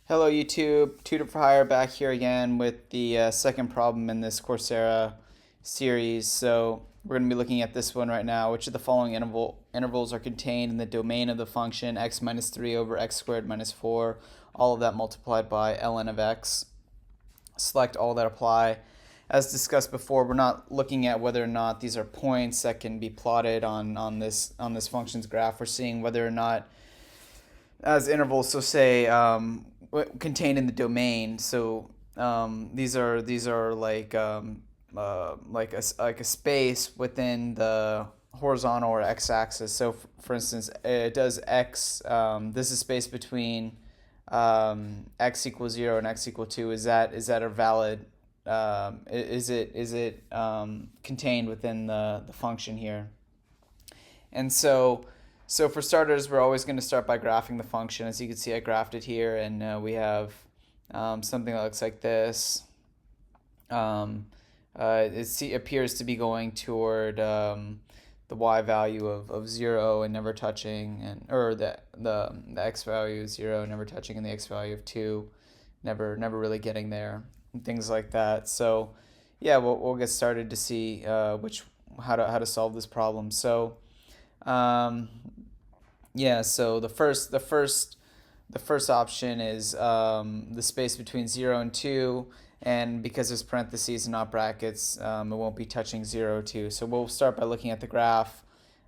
Hello YouTube, Tutor for Hire back here again with the second problem in this Coursera series. So we're going to be looking at this one right now. Which of the following intervals are contained in the domain of the function x minus 3 over x squared minus 4, all of that multiplied by ln of x. Select all that apply. As discussed before, we're not looking at whether or not these are points that can be plotted on this function's graph. We're seeing whether or not as intervals, so say contained in the domain. So these are like a space within the horizontal or x-axis. So for instance, it does x. This is space between x equals 0 and x equal 2. Is that a valid? Is it contained within the function here? And so for starters, we're always going to start by graphing the function. As you can see, I graphed it here, and we have something that looks like this. It appears to be going toward the y value of 0 and never touching, or the x value is 0 and never touching, and the x value of 2 never really getting there, and things like that. So yeah, we'll get started to see how to solve this problem. So yeah, so the first option is the space between 0 and 2, and because there's parentheses and not brackets, it won't be touching 0 or 2. So we'll start by looking at the graph.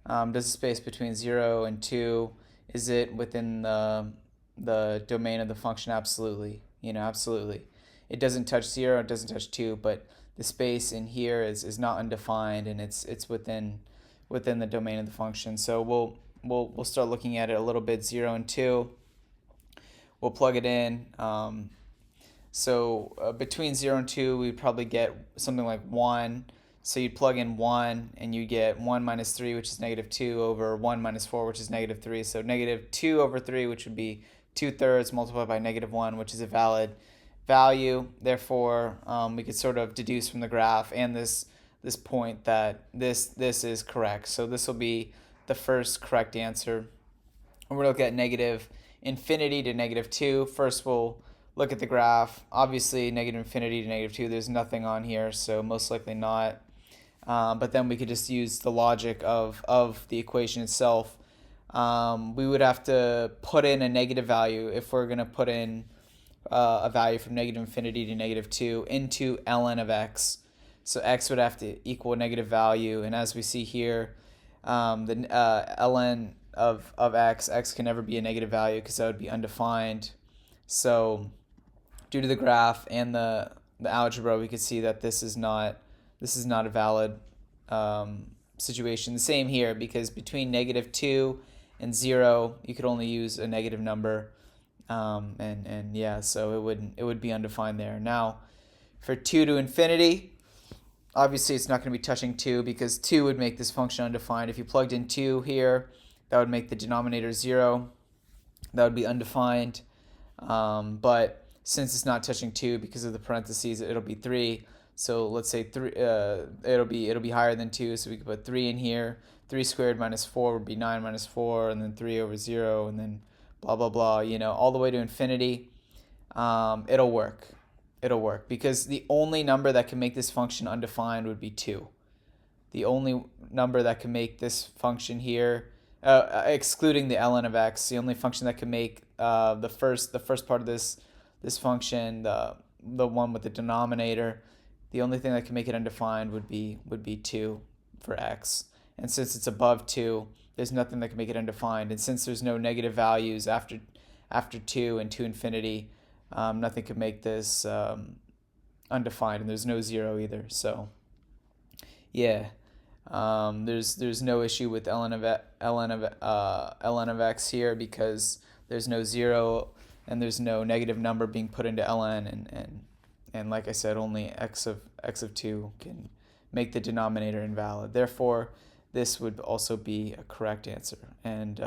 Does the space between 0 and 2, is it within the domain of the function? Absolutely. Absolutely. It doesn't touch 0, it doesn't touch 2, but the space in here is not undefined, and it's within the domain of the function. So we'll start looking at it a little bit. 0 and 2, we'll plug it in. Between 0 and 2, we'd probably get something like 1. So you'd plug in 1, and you get 1 minus 3, which is negative 2, over 1 minus 4, which is negative 3. So negative 2 over 3, which would be 2/3, multiplied by negative 1, which is a valid value. Therefore, we could sort of deduce from the graph and this point that this is correct. So this will be the first correct answer. And we're going to look at negative infinity to negative 2. First, we'll look at the graph. Obviously, negative infinity to negative 2, there's nothing on here, so most likely not. But then we could just use the logic of the equation itself. We would have to put in a negative value if we're going to put in a value from negative infinity to negative 2 into ln of x. So x would have to equal a negative value, and as we see here, the ln of x can never be a negative value because that would be undefined. So due to the graph and the algebra, we could see that this is not a valid situation. The same here, because between negative 2 and 0, you could only use a negative number, and yeah, so it would be undefined there. Now, for 2 to infinity, obviously it's not going to be touching 2 because 2 would make this function undefined. If you plugged in 2 here, that would make the denominator 0. That would be undefined. But since it's not touching 2 because of the parentheses, it'll be 3. So let's say 3. It'll be higher than 2. So we could put 3 in here. 3 squared minus 4 would be 9 minus 4, and then 3 over 0, and then blah blah blah. All the way to infinity. It'll work. It'll work because the only number that can make this function undefined would be 2. The only number that can make this function here, excluding the ln of x, the only function that can make the first part of this function, the one with the denominator, the only thing that can make it undefined would be 2 for x. And since it's above 2, there's nothing that can make it undefined. And since there's no negative values after 2 and to infinity, nothing could make this undefined, and there's no 0 either. So yeah, there's no issue with ln of x here because there's no 0 and there's no negative number being put into ln, and like I said, only x of 2 can make the denominator invalid. Therefore, this would also be a correct answer. And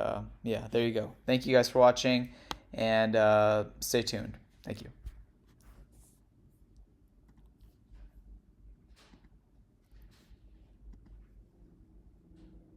yeah, there you go. Thank you guys for watching, and stay tuned. Thank you.